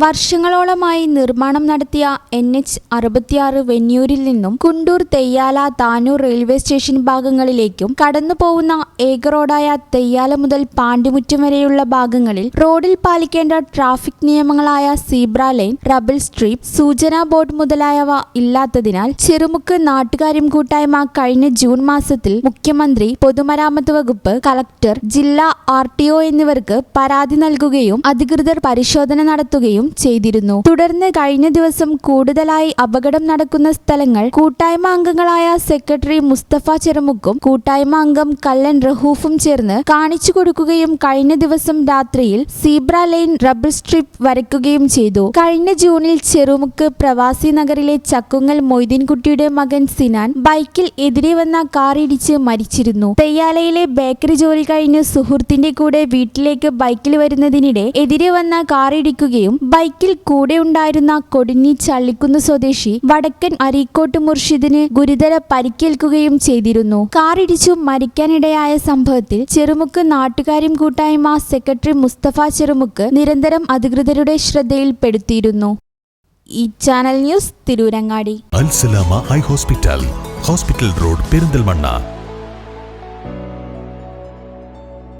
വർഷങ്ങളോളമായി നിർമ്മാണം നടത്തിയ NH-66 വെന്നൂരിൽ നിന്നും കുണ്ടൂർ, തെയ്യാല, താനൂർ റെയിൽവേ സ്റ്റേഷൻ ഭാഗങ്ങളിലേക്കും കടന്നുപോകുന്ന ഏക റോഡായ തെയ്യാല മുതൽ പാണ്ടിമുറ്റം വരെയുള്ള ഭാഗങ്ങളിൽ റോഡിൽ പാലിക്കേണ്ട ട്രാഫിക് നിയമങ്ങളായ സീബ്ര ലൈൻ, റബിൾ സ്ട്രിപ്പ്, സൂചനാ ബോർഡ് മുതലായവ ഇല്ലാത്തതിനാൽ ചെറുമുക്ക് നാട്ടുകാരും കൂട്ടായ്മ കഴിഞ്ഞ ജൂൺ മാസത്തിൽ മുഖ്യമന്ത്രി, പൊതുമരാമത്ത് വകുപ്പ്, കളക്ടർ, ജില്ലാ RTO എന്നിവർക്ക് പരാതി നൽകുകയും അധികൃതർ പരിശോധന നടത്തുകയും ചെയ്തിരുന്നു. തുടർന്ന് കഴിഞ്ഞ ദിവസം കൂടുതലായി അപകടം നടക്കുന്ന സ്ഥലങ്ങൾ കൂട്ടായ്മ അംഗങ്ങളായ സെക്രട്ടറി മുസ്തഫ ചെറുമുക്കും കൂട്ടായ്മ അംഗം കല്ലൻ റഹൂഫും ചേർന്ന് കാണിച്ചു കൊടുക്കുകയും കഴിഞ്ഞ ദിവസം രാത്രിയിൽ സീബ്ര ലൈൻ, റബിൾ സ്ട്രിപ്പ് വരയ്ക്കുകയും ചെയ്തു. കഴിഞ്ഞ ജൂണിൽ ചെറുമുക്ക് പ്രവാസി നഗറിലെ ചക്കുങ്ങൽ മൊയ്തീൻകുട്ടിയുടെ മകൻ സിനാൻ ബൈക്കിൽ എതിരെ വന്ന കാർ ഇടിച്ച് മരിച്ചിരുന്നു. തെയ്യാലയിലെ ബേക്കറി ജോലി കഴിഞ്ഞ് സുഹൃത്തിന്റെ കൂടെ വീട്ടിലേക്ക് ബൈക്കിൽ വരുന്നതിനിടെ എതിരെ വന്ന കാർ ഇടിക്കുകയും ബൈക്കിൽ കൂടെ ഉണ്ടായിരുന്ന കൊടിഞ്ഞി ചള്ളിക്കുന്ന് സ്വദേശി വടക്കൻ അരീക്കോട്ട് മുർഷിദിന് ഗുരുതര പരിക്കേൽക്കുകയും ചെയ്തിരുന്നു. കാറിടിച്ചു മരിക്കാനിടയായ സംഭവത്തിൽ ചെറുമുക്ക് നാട്ടുകാരും കൂട്ടായ്മ സെക്രട്ടറി മുസ്തഫ ചെറുമുക്ക് നിരന്തരം അധികൃതരുടെ ശ്രദ്ധയിൽപ്പെടുത്തിയിരുന്നു. ഈ ചാനൽ ന്യൂസ്, തിരൂരങ്ങാടി. അൽ സലാമ ഹൈ ഹോസ്പിറ്റൽ റോഡ്, പെരിന്തൽമണ്ണ.